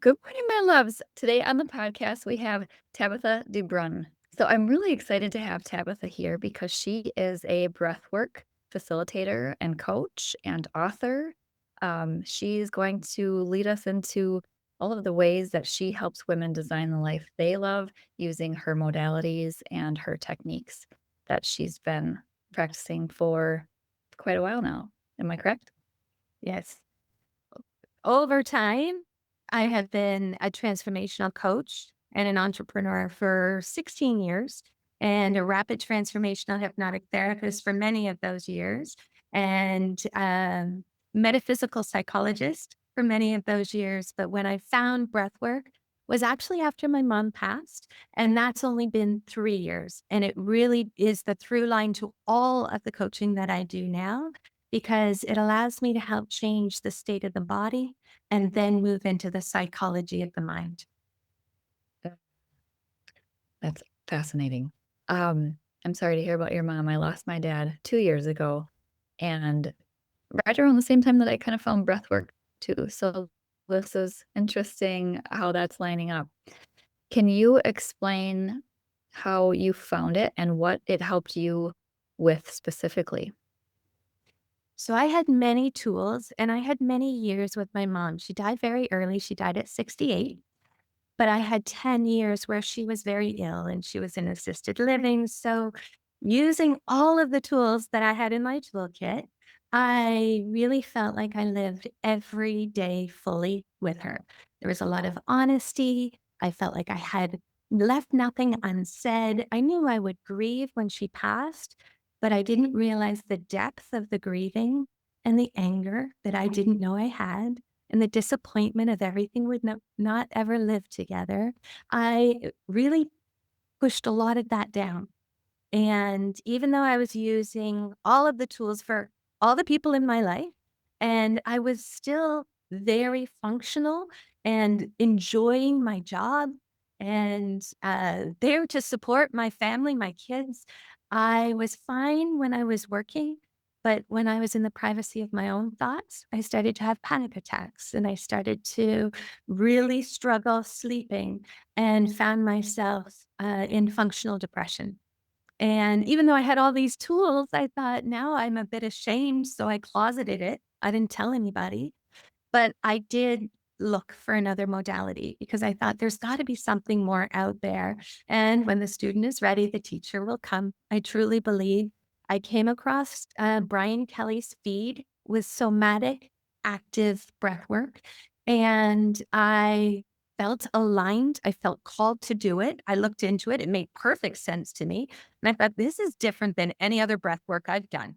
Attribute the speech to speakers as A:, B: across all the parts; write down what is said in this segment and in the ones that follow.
A: Good morning, my loves. Today on the podcast, we have Tabatha DeBruyn. So I'm really excited to have Tabitha here because she is a breathwork facilitator and coach and author. She's going to lead us into all of the ways that she helps women design the life they love using her modalities and her techniques that she's been practicing for quite a while now. Am I correct?
B: Yes. Over time, I have been a transformational coach and an entrepreneur for 16 years and a rapid transformational hypnotic therapist for many of those years and metaphysical psychologist for many of those years. But when I found breathwork was actually after my mom passed, and that's only been 3 years. And it really is the through line to all of the coaching that I do now because it allows me to help change the state of the body and then move into the psychology of the mind.
A: That's fascinating. I'm sorry to hear about your mom. I lost my dad 2 years ago, and right around the same time that I kind of found breathwork too. So this is interesting how that's lining up. Can you explain how you found it and what it helped you with specifically?
B: So I had many tools and I had many years with my mom. She died very early. She died at 68. But I had 10 years where she was very ill and she was in assisted living. So, using all of the tools that I had in my toolkit, I really felt like I lived every day fully with her. There was a lot of honesty. I felt like I had left nothing unsaid. I knew I would grieve when she passed, but I didn't realize the depth of the grieving and the anger that I didn't know I had and the disappointment of everything would not ever live together, I really pushed a lot of that down. And even though I was using all of the tools for all the people in my life, and I was still very functional and enjoying my job and there to support my family, my kids, I was fine when I was working. But when I was in the privacy of my own thoughts, I started to have panic attacks and I started to really struggle sleeping and found myself in functional depression. And even though I had all these tools, I thought now I'm a bit ashamed. So I closeted it. I didn't tell anybody, but I did look for another modality because I thought there's got to be something more out there. And when the student is ready, the teacher will come. I truly believe I came across Brian Kelly's feed with somatic active breath work. And I felt aligned. I felt called to do it. I looked into it. It made perfect sense to me. And I thought, this is different than any other breath work I've done,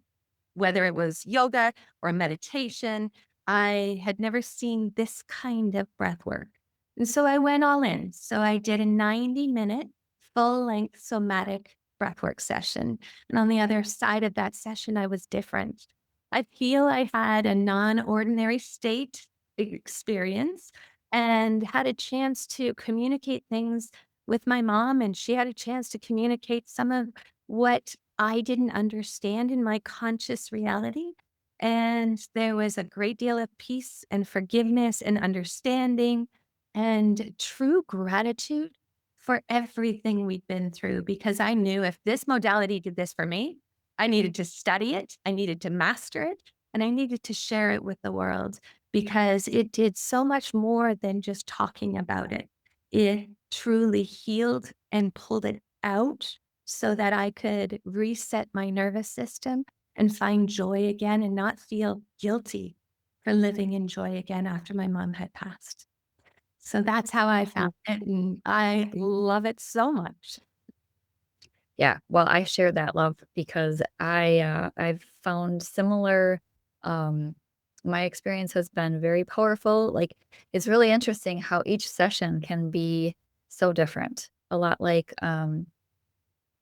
B: whether it was yoga or meditation. I had never seen this kind of breath work. And so I went all in. So I did a 90-minute full length somatic breathwork session. And on the other side of that session, I was different. I feel I had a non ordinary state experience and had a chance to communicate things with my mom. And she had a chance to communicate some of what I didn't understand in my conscious reality. And there was a great deal of peace and forgiveness and understanding and true gratitude for everything we've been through. Because I knew if this modality did this for me, I needed to study it, I needed to master it, and I needed to share it with the world because it did so much more than just talking about it. It truly healed and pulled it out so that I could reset my nervous system and find joy again and not feel guilty for living in joy again after my mom had passed. So that's how I found it, and I love it so much.
A: Yeah, well, I share that love because I've found similar, um my experience has been very powerful, like, it's really interesting how each session can be so different. A lot like, well,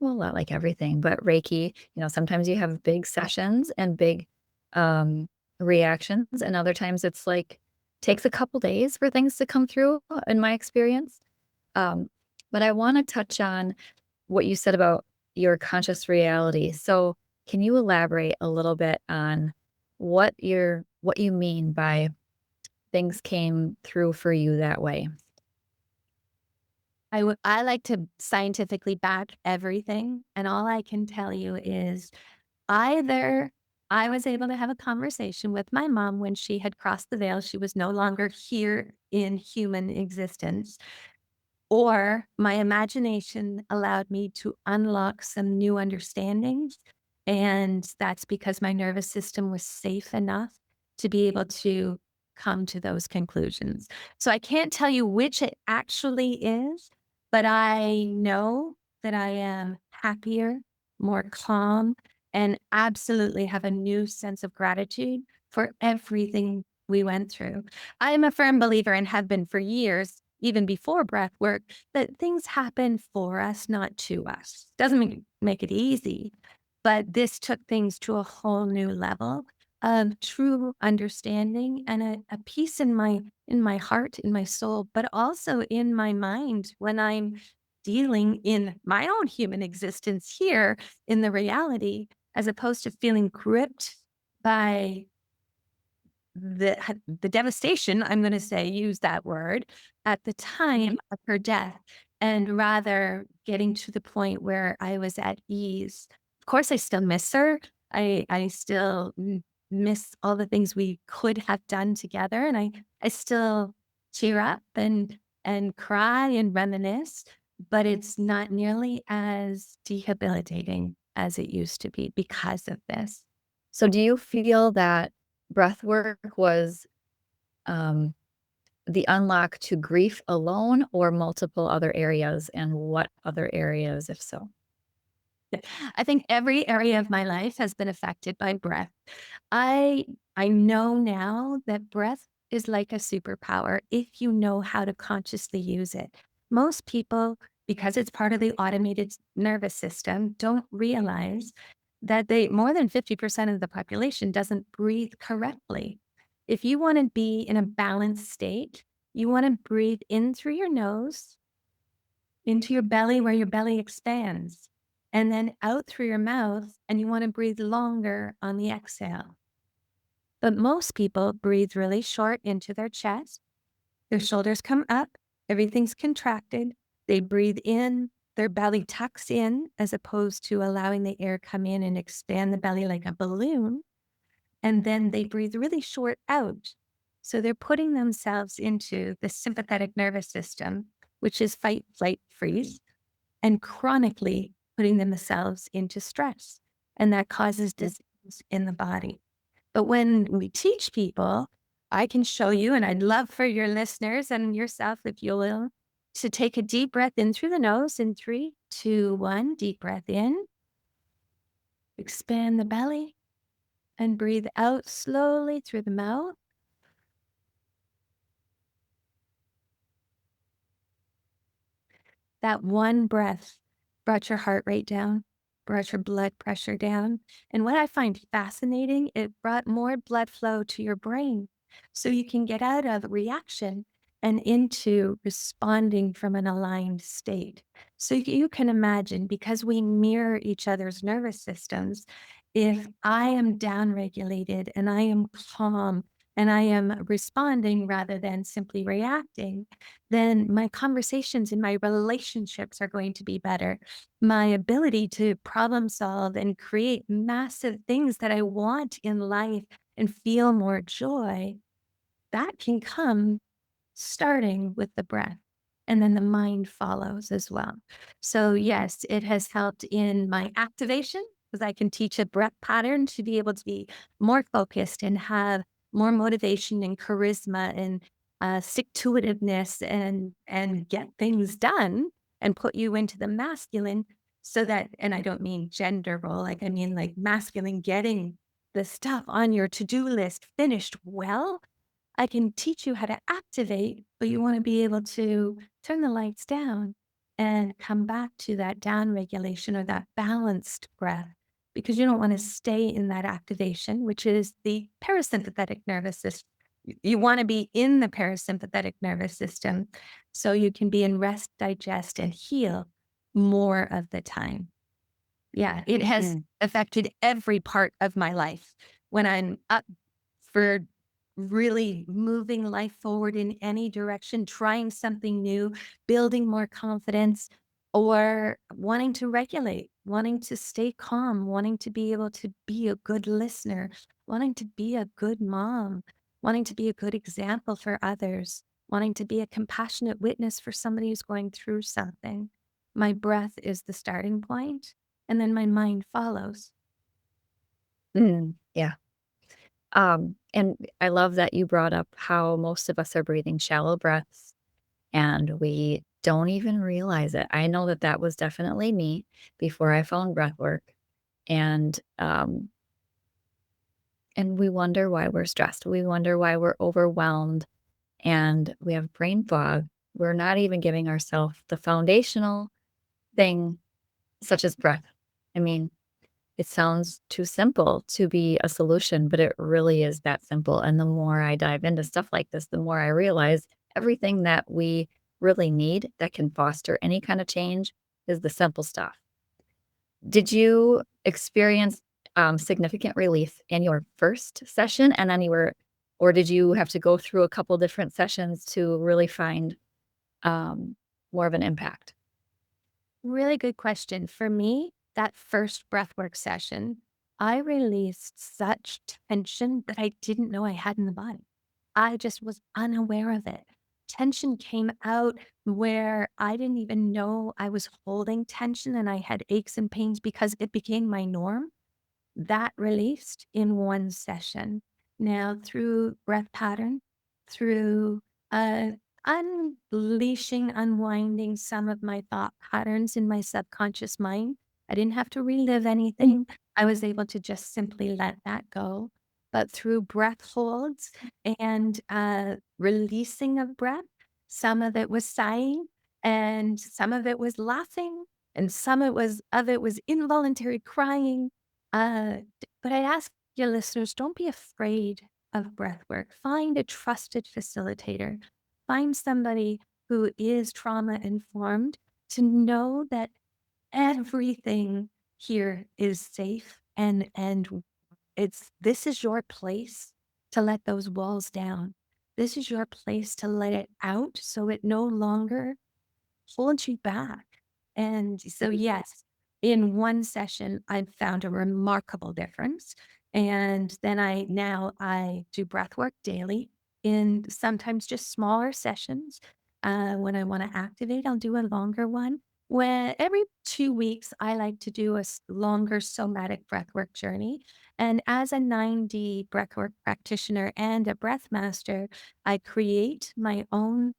A: a lot like everything, but Reiki, sometimes you have big sessions and big, um, reactions, and other times it's like, takes a couple days for things to come through, in my experience. Um, but I wanna touch on what you said about your conscious reality. So, can you elaborate a little bit on what you mean by things came through for you that way?
B: I like to scientifically back everything, and all I can tell you is either I was able to have a conversation with my mom when she had crossed the veil, she was no longer here in human existence, or my imagination allowed me to unlock some new understandings. And that's because my nervous system was safe enough to be able to come to those conclusions. So I can't tell you which it actually is, but I know that I am happier, more calm, and absolutely have a new sense of gratitude for everything we went through. I am a firm believer and have been for years, even before breath work, that things happen for us, not to us. Doesn't make it easy, but this took things to a whole new level of true understanding and a peace in my heart, in my soul, but also in my mind when I'm dealing in my own human existence here in the reality, as opposed to feeling gripped by the devastation, I'm gonna say, use that word, at the time of her death, and rather getting to the point where I was at ease. Of course, I still miss her. I still miss all the things we could have done together, and I still cheer up and cry and reminisce, but it's not nearly as debilitating as it used to be because of this.
A: So do you feel that breath work was, um, the unlock to grief alone or multiple other areas, and what other areas, if so?
B: I think every area of my life has been affected by breath. I I know now that breath is like a superpower if you know how to consciously use it. Most people, because it's part of the automated nervous system, don't realize that they more than 50% of the population doesn't breathe correctly. If you want to be in a balanced state, you want to breathe in through your nose into your belly where your belly expands, and then out through your mouth. And you want to breathe longer on the exhale. But most people breathe really short into their chest. Their shoulders come up, everything's contracted. They breathe in, their belly tucks in as opposed to allowing the air come in and expand the belly like a balloon. And then they breathe really short out. So they're putting themselves into the sympathetic nervous system, which is fight, flight, freeze, and chronically putting themselves into stress. And that causes disease in the body. But when we teach people, I can show you, and I'd love for your listeners and yourself, if you will, to take a deep breath in through the nose in 3, 2, 1. Deep breath in, expand the belly, and breathe out slowly through the mouth. That one breath brought your heart rate down, brought your blood pressure down. And what I find fascinating, it brought more blood flow to your brain. So you can get out of reaction and into responding from an aligned state. So you can imagine, because we mirror each other's nervous systems, if I am downregulated and I am calm and I am responding rather than simply reacting, then my conversations and my relationships are going to be better. My ability to problem solve and create massive things that I want in life and feel more joy, that can come starting with the breath. And then the mind follows as well. So, yes, it has helped in my activation because I can teach a breath pattern to be able to be more focused and have more motivation and charisma and stick to itiveness and get things done and put you into the masculine so that, and I don't mean gender role, like I mean like masculine getting the stuff on your to-do list finished well. I can teach you how to activate, but you want to be able to turn the lights down and come back to that down regulation or that balanced breath because you don't want to stay in that activation, which is the parasympathetic nervous system. You want to be in the parasympathetic nervous system so you can be in rest, digest, and heal more of the time. Yeah, it has affected every part of my life. When I'm up for really moving life forward in any direction, trying something new, building more confidence, or wanting to regulate, wanting to stay calm, wanting to be able to be a good listener, wanting to be a good mom, wanting to be a good example for others, wanting to be a compassionate witness for somebody who's going through something. My breath is the starting point, and then my mind follows.
A: Yeah. And I love that you brought up how most of us are breathing shallow breaths and we don't even realize it. I know that that was definitely me before I found breath work. And and we wonder why we're stressed. We wonder why we're overwhelmed and we have brain fog. We're not even giving ourselves the foundational thing such as breath. I mean, it sounds too simple to be a solution, but it really is that simple. And the more I dive into stuff like this, the more I realize everything that we really need that can foster any kind of change is the simple stuff. Did you experience significant relief in your first session? And then or did you have to go through a couple different sessions to really find um, more of an impact?
B: Really good question. For me, that first breathwork session, I released such tension that I didn't know I had in the body. I just was unaware of it. Tension came out where I didn't even know I was holding tension and I had aches and pains because it became my norm. That released in one session. Now, through breath pattern, through uh, unleashing, unwinding some of my thought patterns in my subconscious mind, I didn't have to relive anything. I was able to just simply let that go. But through breath holds and releasing of breath, some of it was sighing and some of it was laughing and some of it was involuntary crying, but I ask your listeners, don't be afraid of breath work. Find a trusted facilitator. Find somebody who is trauma informed to know that everything here is safe and it's this is your place to let those walls down. This is your place to let it out so it no longer holds you back. And so, yes, in one session, I found a remarkable difference. And then I do breath work daily in sometimes just smaller sessions. When I want to activate, I'll do a longer one. When every 2 weeks, I like to do a longer somatic breathwork journey. And as a 9D breathwork practitioner and a breath master, I create my own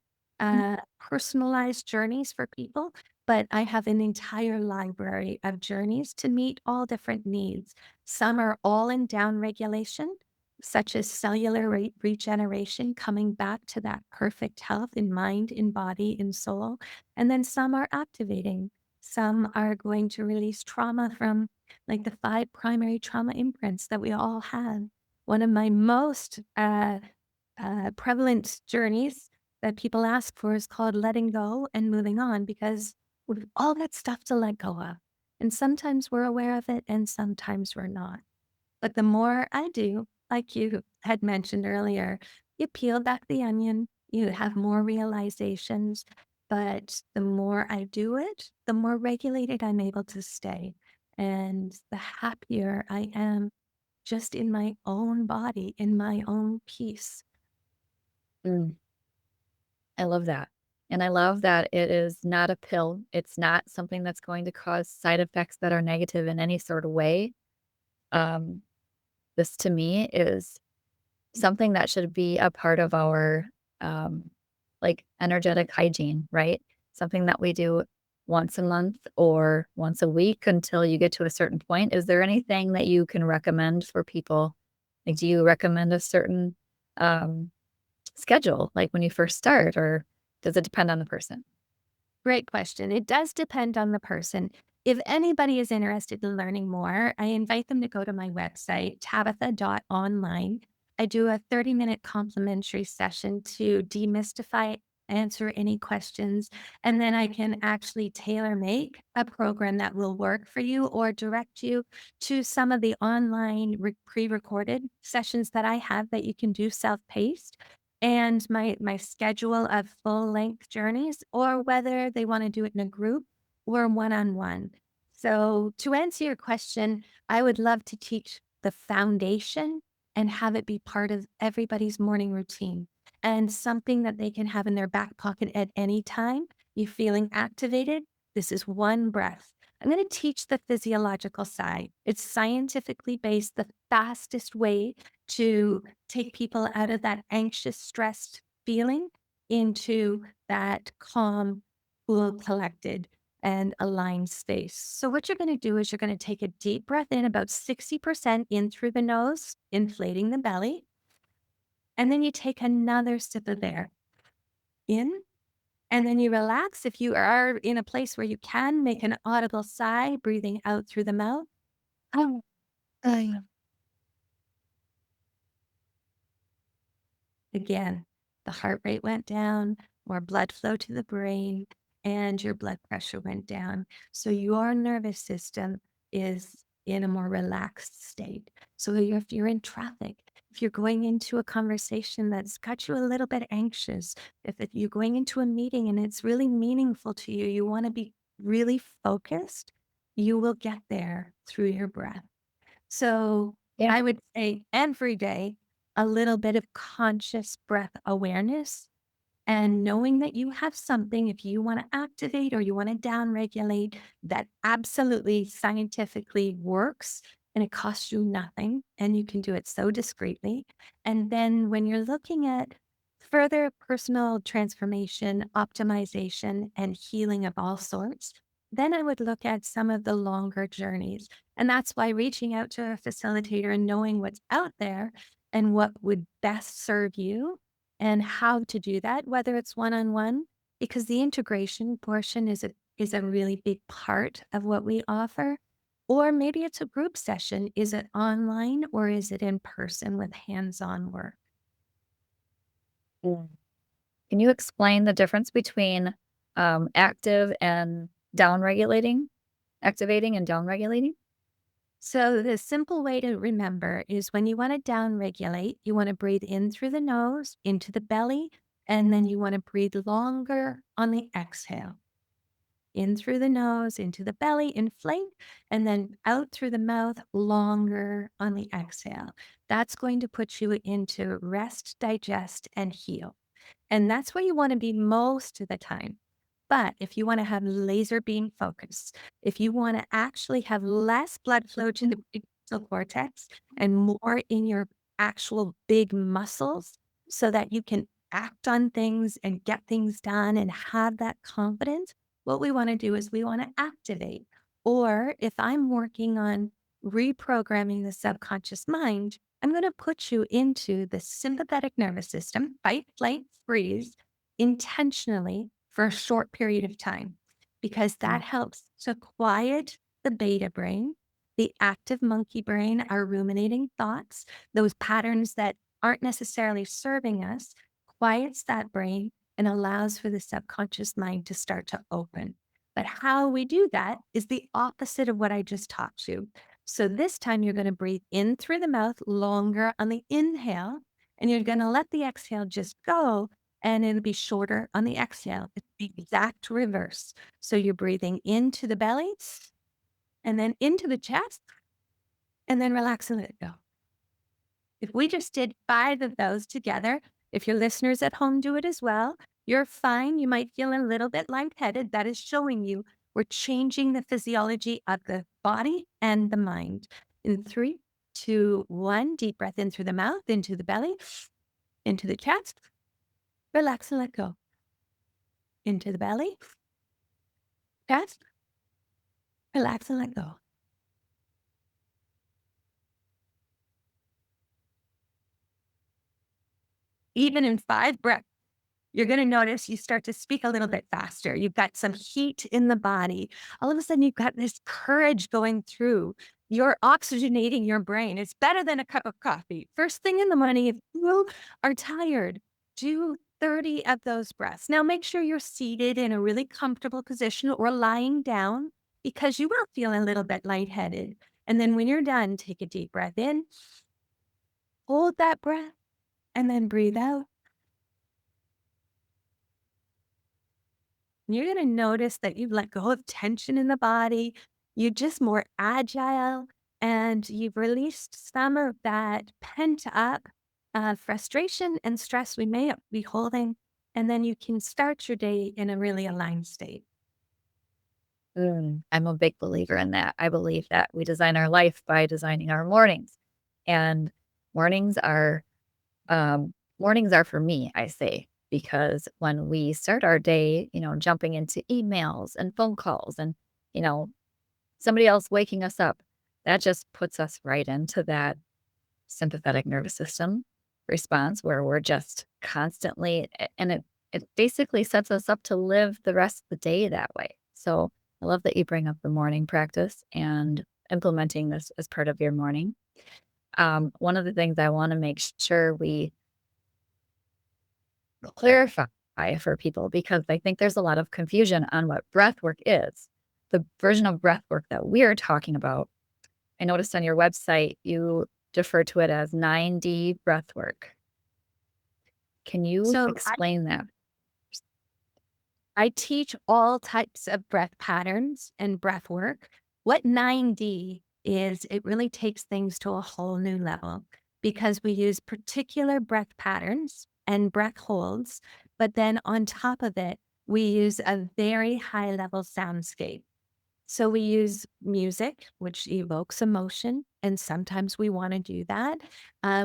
B: personalized journeys for people, but I have an entire library of journeys to meet all different needs. Some are all in down regulation, such as cellular regeneration, coming back to that perfect health in mind, in body, in soul. And then some are activating. Some are going to release trauma from like the 5 primary trauma imprints that we all have. One of my most prevalent journeys that people ask for is called letting go and moving on because we've all that stuff to let go of. And sometimes we're aware of it and sometimes we're not. But the more I do, like you had mentioned earlier, you peel back the onion, you have more realizations. But the more I do it, the more regulated I'm able to stay. And the happier I am just in my own body, in my own peace.
A: Mm, I love that. And I love that it is not a pill. It's not something that's going to cause side effects that are negative in any sort of way. Um, this to me is something that should be a part of our, um, like, energetic hygiene, right? Something that we do once a month or once a week until you get to a certain point. Is there anything that you can recommend for people? Like, do you recommend a certain, um, schedule, like, when you first start, or does it depend on the person?
B: Great question. It does depend on the person. If anybody is interested in learning more, I invite them to go to my website, tabatha.online. I do a 30-minute complimentary session to demystify answer any questions, and then I can actually tailor make a program that will work for you or direct you to some of the online pre-recorded sessions that I have that you can do self-paced and my schedule of full-length journeys, or whether they want to do it in a group or one-on-one. So to answer your question, I would love to teach the foundation and have it be part of everybody's morning routine and something that they can have in their back pocket at any time. You feeling activated? This is one breath. I'm going to teach the physiological side. It's scientifically based, the fastest way to take people out of that anxious, stressed feeling into that calm, cool, collected, and aligned space. So, what you're going to do is you're going to take a deep breath in, about 60% in through the nose, inflating the belly. And then you take another sip of air in, and then you relax. If you are in a place where you can, make an audible sigh, breathing out through the mouth. Oh, again, the heart rate went down, more blood flow to the brain, and your blood pressure went down. So your nervous system is in a more relaxed state. So if you're in traffic, if you're going into a conversation that's got you a little bit anxious, you're going into a meeting and it's really meaningful to you, you want to be really focused, you will get there through your breath. So
A: Yeah.
B: I would say every day, a little bit of conscious breath awareness and knowing that you have something, if you want to activate or you want to downregulate, that absolutely scientifically works and it costs you nothing and you can do it so discreetly. And then when you're looking at further personal transformation, optimization, and healing of all sorts, then I would look at some of the longer journeys. And that's why reaching out to a facilitator and knowing what's out there and what would best serve you and how to do that, whether it's one-on-one, because the integration portion is a really big part of what we offer, or maybe it's a group session. Is it online or is it in person with hands-on work?
A: Mm. Can you explain the difference between active and down regulating, activating and down regulating?
B: So the simple way to remember is when you want to down regulate, you want to breathe in through the nose, into the belly, and then you want to breathe longer on the exhale. In through the nose, into the belly, inflate, and then out through the mouth, longer on the exhale. That's going to put you into rest, digest, and heal. And that's where you want to be most of the time. But if you want to have laser beam focus, if you want to actually have less blood flow to the prefrontal cortex and more in your actual big muscles so that you can act on things and get things done and have that confidence, what we want to do is we want to activate. Or if I'm working on reprogramming the subconscious mind, I'm going to put you into the sympathetic nervous system, fight, flight, freeze, intentionally for a short period of time, because that
A: Mm.
B: helps to quiet the beta brain, the active monkey brain, our ruminating thoughts, those patterns that aren't necessarily serving us, quiets that brain and allows for the subconscious mind to start to open. But how we do that is the opposite of what I just taught you. So this time you're going to breathe in through the mouth longer on the inhale, and you're going to let the exhale just go, and it'll be shorter on the exhale. It's the exact reverse. So you're breathing into the belly and then into the chest and then relax and let it go. If we just did 5 of those together, if your listeners at home do it as well, you're fine. You might feel a little bit lightheaded. That is showing you we're changing the physiology of the body and the mind. In 3, 2, 1, deep breath in through the mouth, into the belly, into the chest, relax and let go. Into the belly, chest, relax and let go. Even in 5 breaths, you're going to notice you start to speak a little bit faster. You've got some heat in the body. All of a sudden, you've got this courage going through. You're oxygenating your brain. It's better than a cup of coffee. First thing in the morning, if you are tired, do 30 of those breaths. Now, make sure you're seated in a really comfortable position or lying down because you will feel a little bit lightheaded. And then when you're done, take a deep breath in, hold that breath, and then breathe out. You're going to notice that you let go of tension in the body. You're just more agile and you've released some of that pent up frustration and stress we may be holding. And then you can start your day in a really aligned state.
A: I'm a big believer in that. I believe that we design our life by designing our mornings. And mornings are mornings are for me, I say, because when we start our day, jumping into emails and phone calls and, you know, somebody else waking us up, that just puts us right into that sympathetic nervous system response where we're just constantly and it basically sets us up to live the rest of the day that way. So I love that you bring up the morning practice and implementing this as part of your morning. One of the things I want to make sure we clarify for people because I think there's a lot of confusion on what breath work is. The version of breath work that we're talking about, I noticed on your website you defer to it as 9D breath work. Can you
B: So
A: explain that?
B: I teach all types of breath patterns and breath work. What 9D is, it really takes things to a whole new level because we use particular breath patterns and breath holds. But then on top of it, we use a very high level soundscape. So we use music, which evokes emotion, and sometimes we want to do that.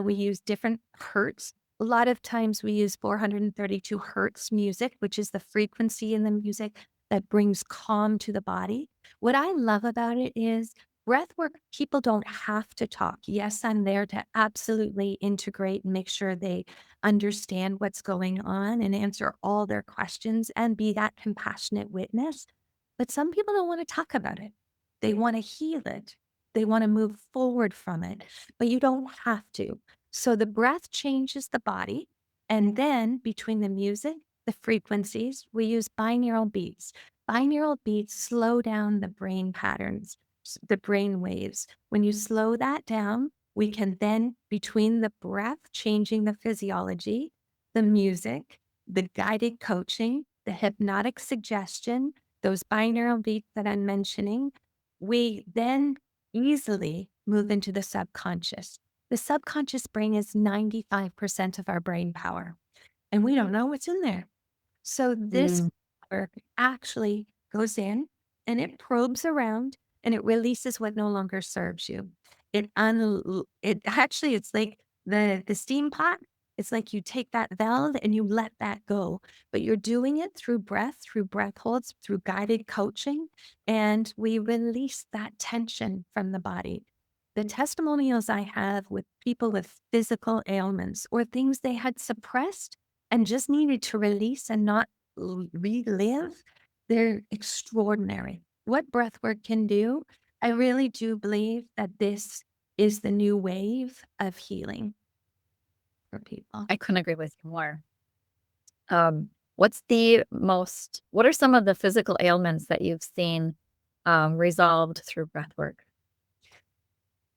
B: We use different hertz. A lot of times we use 432 hertz music, which is the frequency in the music that brings calm to the body. What I love about it is breath work, people don't have to talk. Yes, I'm there to absolutely integrate and make sure they understand what's going on and answer all their questions and be that compassionate witness. But some people don't want to talk about it. They want to heal it. They want to move forward from it, but you don't have to. So the breath changes the body. And then between the music, the frequencies, we use binaural beats. Binaural beats slow down the brain patterns, the brain waves. When you slow that down, we can then, between the breath changing the physiology, the music, the guided coaching, the hypnotic suggestion, those binaural beats that I'm mentioning, we then easily move into the subconscious. The subconscious brain is 95% of our brain power, and we don't know what's in there. So this
A: Mm,
B: work actually goes in and it probes around and it releases what no longer serves you. It actually it's like the steam pot. It's like you take that valve and you let that go, but you're doing it through breath holds, through guided coaching, and we release that tension from the body. The testimonials I have with people with physical ailments or things they had suppressed and just needed to release and not relive, they're extraordinary. What breathwork can do, I really do believe that this is the new wave of healing for people.
A: I couldn't agree with you more. Um, what are some of the physical ailments that you've seen resolved through breath work?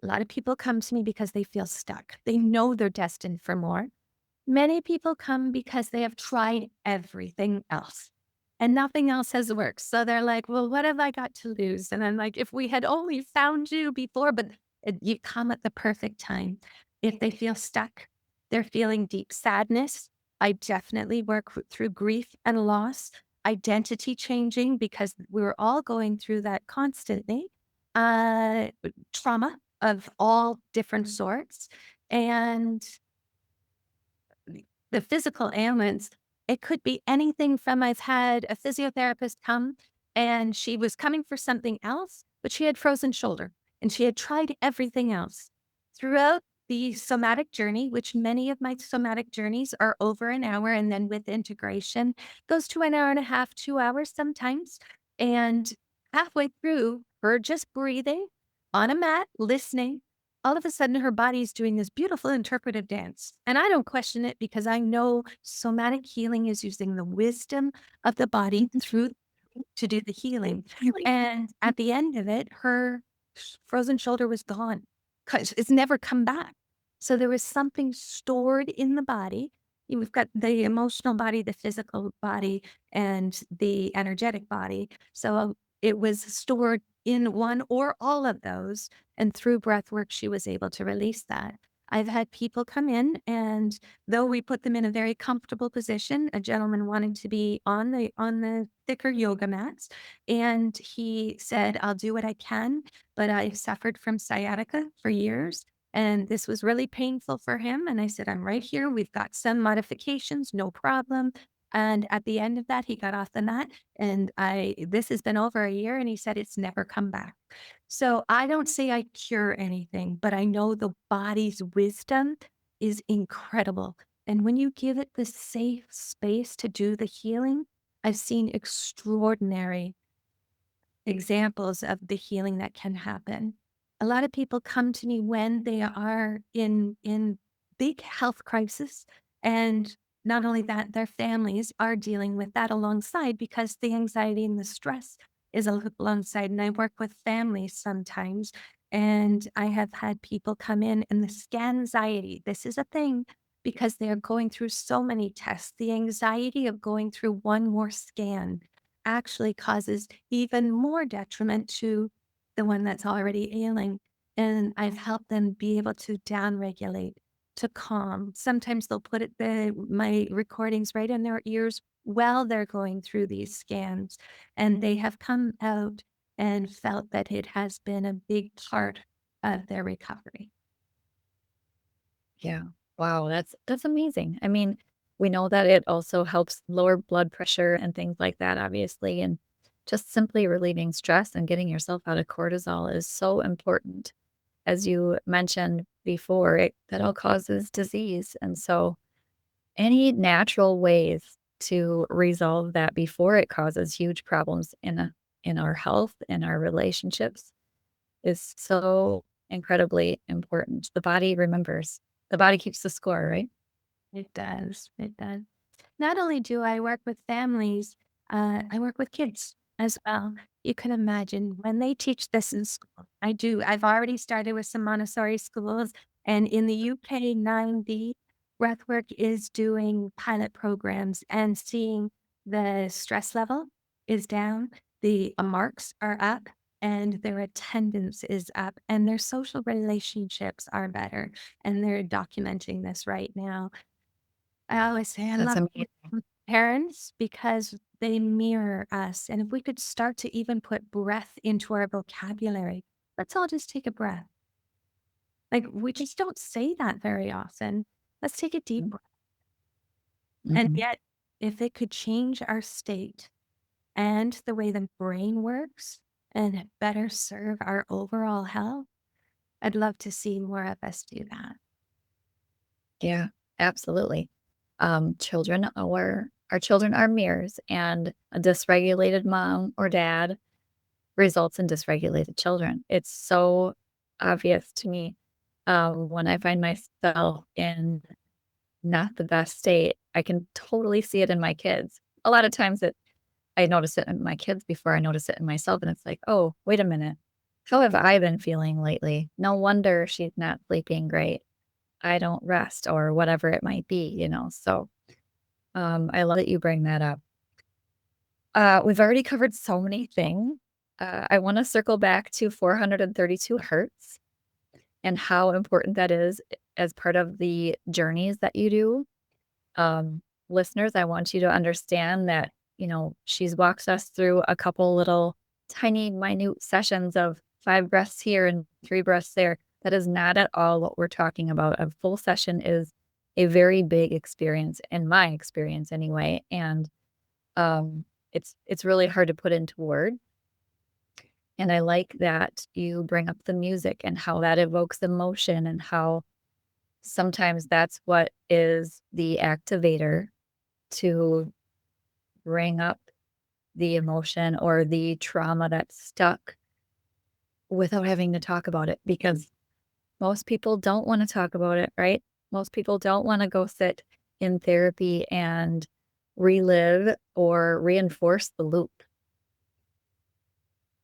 B: A lot of people come to me because they feel stuck. They know they're destined for more. Many people come because they have tried everything else and nothing else has worked. So they're like, well, what have I got to lose? And I'm like, if we had only found you before, but you come at the perfect time. If they feel stuck, they're feeling deep sadness. I definitely work through grief and loss, identity changing, because we're all going through that constantly. Uh, Trauma of all different sorts. And the physical ailments, it could be anything from I've had a physiotherapist come and she was coming for something else, but she had frozen shoulder and she had tried everything else. Throughout the somatic journey, which many of my somatic journeys are over an hour, and then with integration goes to an hour and a half, 2 hours sometimes. And halfway through, her just breathing on a mat, listening, all of a sudden her body's doing this beautiful interpretive dance. And I don't question it because I know somatic healing is using the wisdom of the body through to do the healing. And at the end of it, her frozen shoulder was gone because it's never come back. So there was something stored in the body. We've got the emotional body, the physical body, and the energetic body. So it was stored in one or all of those. And through breath work, she was able to release that. I've had people come in, and though we put them in a very comfortable position, a gentleman wanted to be on the thicker yoga mats, and he said, "I'll do what I can, but I suffered from sciatica for years, and this was really painful for him." And I said, "I'm right here. We've got some modifications, no problem." And at the end of that, he got off the mat, and I this has been over a year, and he said it's never come back. So I don't say I cure anything, but I know the body's wisdom is incredible. And when you give it the safe space to do the healing, I've seen extraordinary examples of the healing that can happen. A lot of people come to me when they are in big health crisis, and not only that, their families are dealing with that alongside because the anxiety and the stress is alongside. And I work with families sometimes, and I have had people come in and the scan anxiety. This is a thing because they are going through so many tests. The anxiety of going through one more scan actually causes even more detriment to the one that's already ailing. And I've helped them be able to downregulate, to calm. Sometimes they'll put my recordings right in their ears while they're going through these scans. And they have come out and felt that it has been a big part of their recovery.
A: Yeah. Wow, that's amazing. I mean, we know that it also helps lower blood pressure and things like that, obviously, and just simply relieving stress and getting yourself out of cortisol is so important. As you mentioned before, that all causes disease. And so any natural ways to resolve that before it causes huge problems in our health and our relationships is so incredibly important. The body remembers. The body keeps the score, right?
B: It does. It does. Not only do I work with families, I work with kids as well. You can imagine when they teach this in school. I do. I've already started with some Montessori schools, and in the UK, 9D Breathwork is doing pilot programs and seeing the stress level is down, the marks are up, and their attendance is up, and their social relationships are better. And they're documenting this right now. I always say I
A: That's
B: love
A: amazing.
B: parents because they mirror us. And if we could start to even put breath into our vocabulary, let's all just take a breath. Like we just don't say that very often. Let's take a deep breath. And
A: Mhm.
B: yet, if it could change our state and the way the brain works and better serve our overall health, I'd love to see more of us do that.
A: Yeah, absolutely. Our children are mirrors, and a dysregulated mom or dad results in dysregulated children. It's so obvious to me, when I find myself in not the best state. I can totally see it in my kids. A lot of times I notice it in my kids before I notice it in myself, and it's like, "Oh, wait a minute. How have I been feeling lately? No wonder she's not sleeping great. I don't rest," or whatever it might be, So, I love that you bring that up. We've already covered so many things. I wanna circle back to 432 hertz and how important that is as part of the journeys that you do. Um, Listeners, I want you to understand that, she's walks us through a couple little tiny minute sessions of 5 breaths here and 3 breaths there. That is not at all what we're talking about. A full session is a very big experience in my experience anyway, and, it's really hard to put into words, and I like that you bring up the music and how that evokes emotion and how sometimes that's what is the activator to bring up the emotion or the trauma that's stuck without having to talk about it because Most people don't wanna talk about it, right? Most people don't wanna go sit in therapy and relive or reinforce the loop.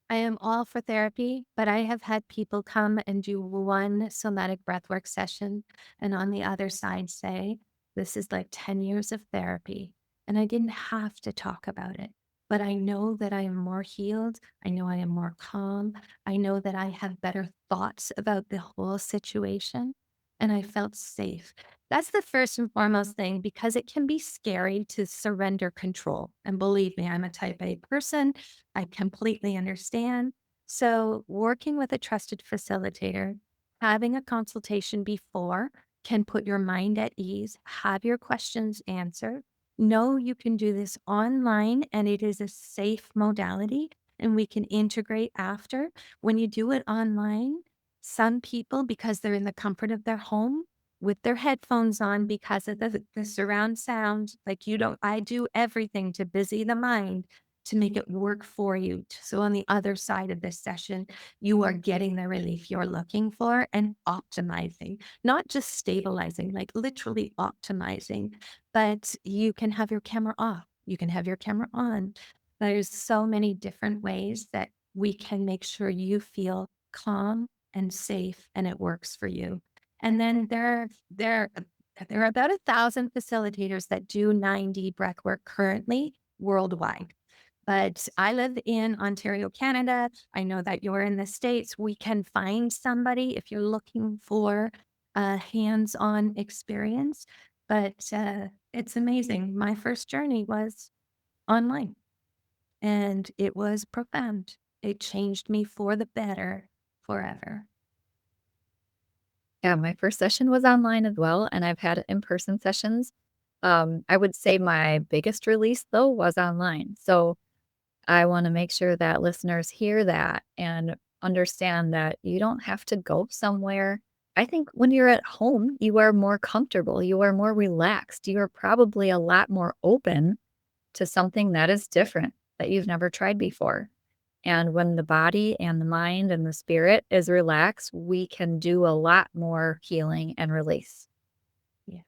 B: I am all for therapy, but I have had people come and do one somatic breathwork session and on the other side say, this is like 10 years of therapy. And I didn't have to talk about it. But I know that I am more healed. I know I am more calm. I know that I have better thoughts about the whole situation. And I felt safe. That's the first and foremost thing because it can be scary to surrender control. And believe me, I'm a type A person. I completely understand. So, working with a trusted facilitator, having a consultation before can put your mind at ease, have your questions answered. Know you can do this online and it is a safe modality and we can integrate after. When you do it online, some people, because they're in the comfort of their home with their headphones on because of the surround sound, like you don't, I do everything to busy the mind to make it work for you. So on the other side of this session, you are getting the relief you're looking for and optimizing, not just stabilizing, like literally optimizing, but you can have your camera off. You can have your camera on. There's so many different ways that we can make sure you feel calm and safe and it works for you. And then there are about 1,000 facilitators that do 9D breathwork currently worldwide. But I live in Ontario, Canada. I know that you're in the States. We can find somebody if you're looking for a hands-on experience. But it's amazing. My first journey was online and it was profound. It changed me for the better forever.
A: Yeah, my first session was online as well, and I've had in-person sessions. I would say my biggest release, though, was online. So I wanna make sure that listeners hear that and understand that you don't have to go somewhere. I think when you're at home, you are more comfortable, you are more relaxed, you are probably a lot more open to something that is different that you've never tried before. And when the body and the mind and the spirit is relaxed, we can do a lot more healing and release.
B: Yeah.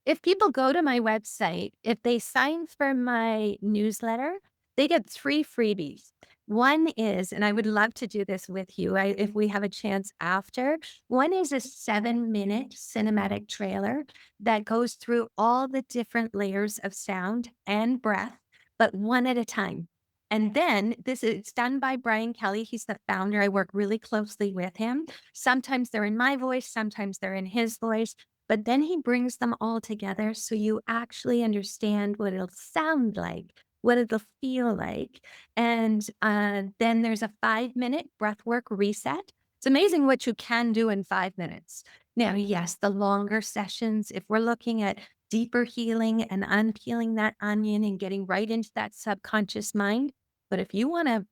B: If people go to my website, if they sign for my newsletter, they get 3 freebies. One is, and I would love to do this with you, if we have a chance after. One is a 7-minute cinematic trailer that goes through all the different layers of sound and breath, but one at a time. And then it's done by Brian Kelly. He's the founder. I work really closely with him. Sometimes they're in my voice, sometimes they're in his voice. But then he brings them all together so you actually understand what it'll sound like, what it'll feel like. And then there's a 5-minute breathwork reset. It's amazing what you can do in 5 minutes. Now, yes, the longer sessions, if we're looking at deeper healing and unpeeling that onion and getting right into that subconscious mind. But if you want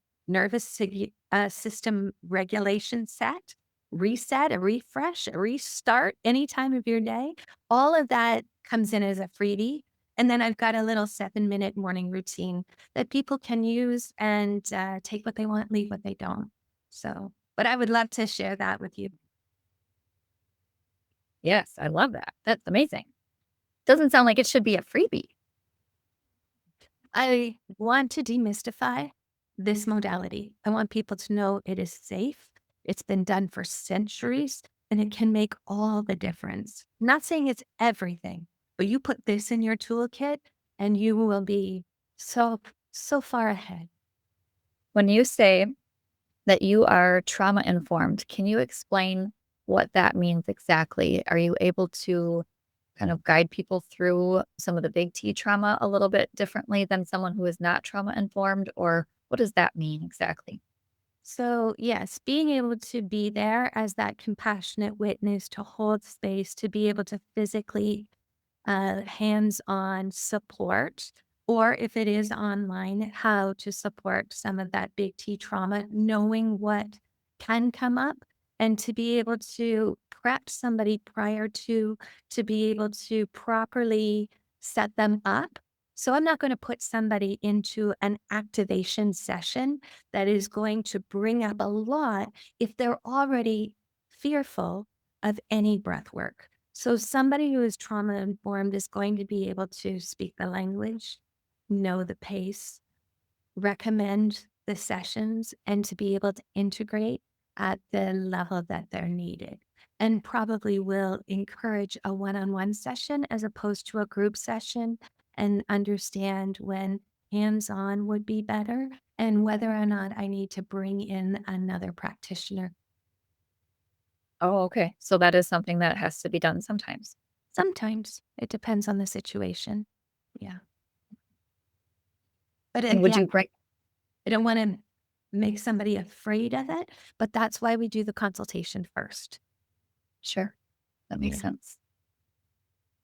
B: a system regulation set, reset, a refresh, a restart any time of your day. All of that comes in as a freebie. And then I've got a little 7-minute morning routine that people can use and take what they want, leave what they don't. So, but I would love to share that with you.
A: Yes, I love that. That's amazing. Doesn't sound like it should be a freebie.
B: I want to demystify this modality. I want people to know it is safe. It's been done for centuries and it can make all the difference. I'm not saying it's everything, but you put this in your toolkit and you will be so far ahead.
A: When you say that you are trauma informed, can you explain what that means exactly? Are you able to kind of guide people through some of the big T trauma a little bit differently than someone who is not trauma informed? Or what does that mean exactly?
B: So, yes, being able to be there as that compassionate witness, to hold space, to be able to physically hands-on support, or if it is online, how to support some of that big T trauma, knowing what can come up and to be able to prep somebody prior to be able to properly set them up So I'm not going to put somebody into an activation session that is going to bring up a lot if they're already fearful of any breath work. So somebody who is trauma informed is going to be able to speak the language, know the pace, recommend the sessions, and to be able to integrate at the level that they're needed. And probably will encourage a one on one session as opposed to a group session, and understand when hands on would be better and whether or not I need to bring in another practitioner.
A: Oh, okay. So that is something that has to be done sometimes.
B: Sometimes it depends on the situation. Yeah. But
A: And would
B: again,
A: you bring
B: I don't want to make somebody afraid of it, but that's why we do the consultation first.
A: Sure, that makes
B: Yeah.
A: sense.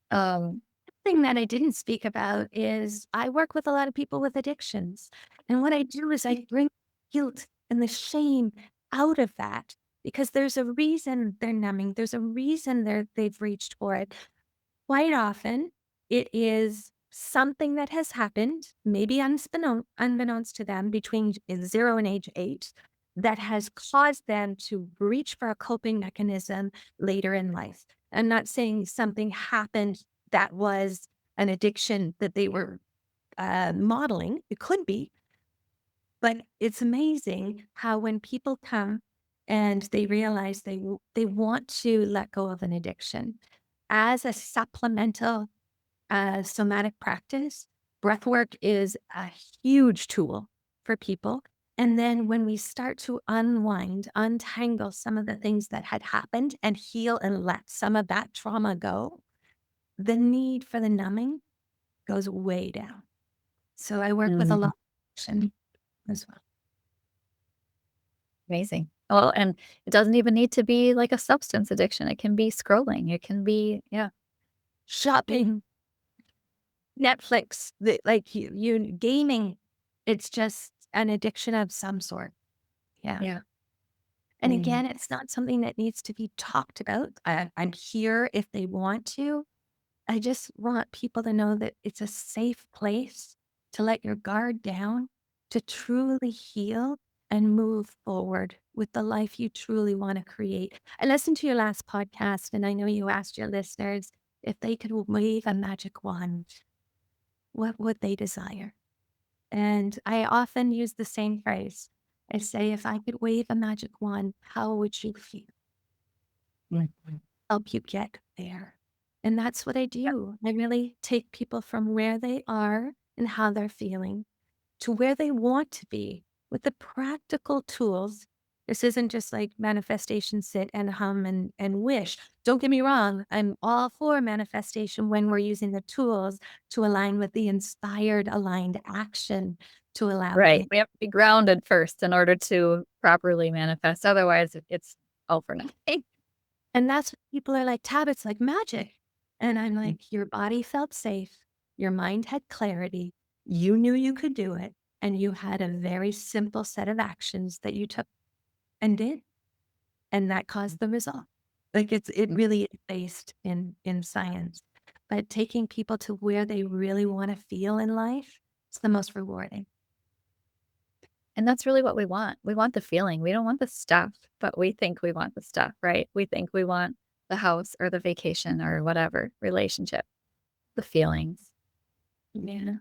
A: Um,
B: Thing that I didn't speak about is I work with a lot of people with addictions. And what I do is I bring guilt and the shame out of that, because there's a reason they're numbing. There's a reason they've reached for it. Quite often, it is something that has happened, maybe unbeknownst to them, between 0 and age 8, that has caused them to reach for a coping mechanism later in life. I'm not saying something happened that was an addiction that they were modeling. It could be, but it's amazing how when people come and they realize they want to let go of an addiction as a supplemental somatic practice, breathwork is a huge tool for people. And then when we start to unwind, untangle some of the things that had happened and heal and let some of that trauma go, the need for the numbing goes way down. So I work with a
A: mhm,
B: lot of action as well.
A: amazing. Well, and it doesn't even need to be like a substance addiction. It can be scrolling. It can be, yeah,
B: Shopping, Netflix, like you gaming, it's just an addiction of some sort. Yeah.
A: yeah.
B: And
A: Mm.
B: again, it's not something that needs to be talked about. I'm here if they want to. I just want people to know that it's a safe place to let your guard down, to truly heal and move forward with the life you truly want to create. I listened to your last podcast, and I know you asked your listeners if they could wave a magic wand, what would they desire? And I often use the same phrase. I say, if I could wave a magic wand, how would you feel?
A: Mhm.
B: Help you get there. And that's what I do. I really take people from where they are and how they're feeling to where they want to be with the practical tools. This isn't just like manifestation, sit and hum and wish. Don't get me wrong. I'm all for manifestation when we're using the tools to align with the inspired, aligned action to allow
A: Right.
B: things.
A: We have to be grounded first in order to properly manifest. Otherwise, it's all for nothing.
B: And that's what people are like, Tab, it's like magic. And I'm
A: Mm.
B: like, your body felt safe. Your mind had clarity. You knew you could do it. And you had a very simple set of actions that you took and did. And that caused the result. Like it really is based in science. But taking people to where they really want to feel in life, it's the most rewarding.
A: And that's really what we want. We want the feeling. We don't want the stuff, but we think we want the stuff, right? We think we want the house or the vacation or whatever relationship, the feelings.
B: Yeah.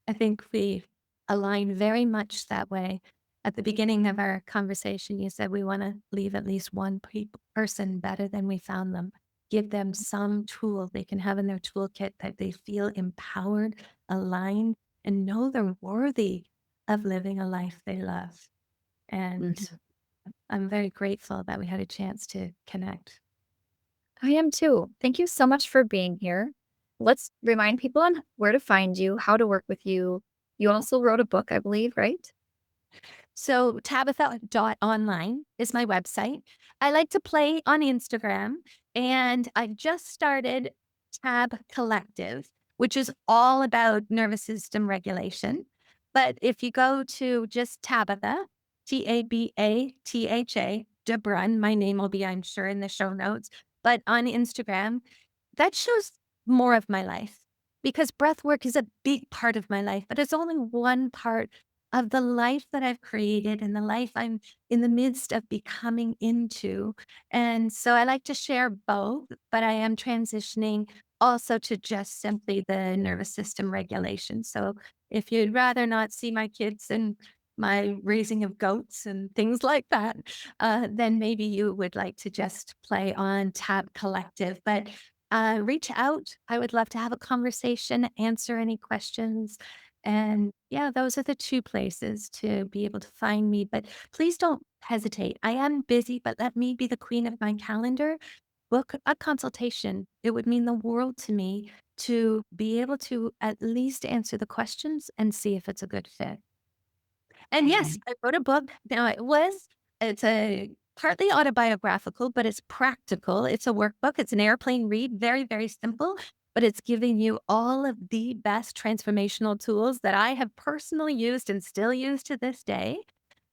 B: I think we align very much that way. At the beginning of our conversation, you said we want to leave at least one person better than we found them. Give them some tool they can have in their toolkit that they feel empowered, aligned, and know they're worthy of living a life they love. And
A: Mhm.
B: I'm very grateful that we had a chance to connect.
A: I am too. Thank you so much for being here. Let's remind people on where to find you, how to work with you. You also wrote a book, I believe, right?
B: So Tabitha.online is my website. I like to play on Instagram, and I just started Tab Collective, which is all about nervous system regulation. But if you go to just Tabitha, Tabatha DeBruyn, my name will be, I'm sure, in the show notes. But on Instagram, that shows more of my life. because breath work is a big part of my life, but it's only one part of the life that I've created and the life I'm in the midst of becoming into. And so I like to share both, but I am transitioning also to just simply the nervous system regulation. So if you'd rather not see my kids and my raising of goats and things like that, then maybe you would like to just play on Tab Collective. But reach out. I would love to have a conversation, answer any questions. And yeah, those are the two places to be able to find me. But please don't hesitate. I am busy, but let me be the queen of my calendar. Book a consultation. It would mean the world to me to be able to at least answer the questions and see if it's a good fit. And yes,
A: Mhm.
B: I wrote a book. Now it's a partly autobiographical, but it's practical. It's a workbook. It's an airplane read, very, very simple, but it's giving you all of the best transformational tools that I have personally used and still use to this day,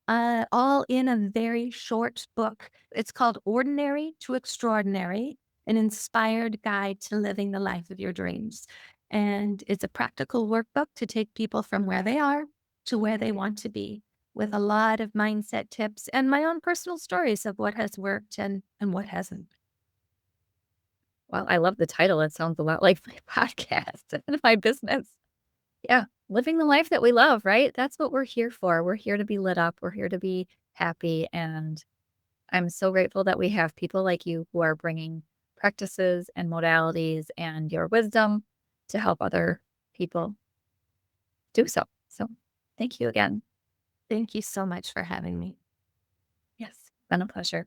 B: all in a very short book. It's called Ordinary to Extraordinary, an inspired guide to living the life of your dreams. And it's a practical workbook to take people from where they are to where they want to be, with a lot of mindset tips and my own personal stories of what has worked and what hasn't.
A: Well, I love the title. It sounds a lot like my podcast and my business. Yeah, living the life that we love, right? That's what we're here for. We're here to be lit up. We're here to be happy. And I'm so grateful that we have people like you who are bringing practices and modalities and your wisdom to help other people do so. So thank you again.
B: Thank you so much for having me.
A: Yes, been a pleasure.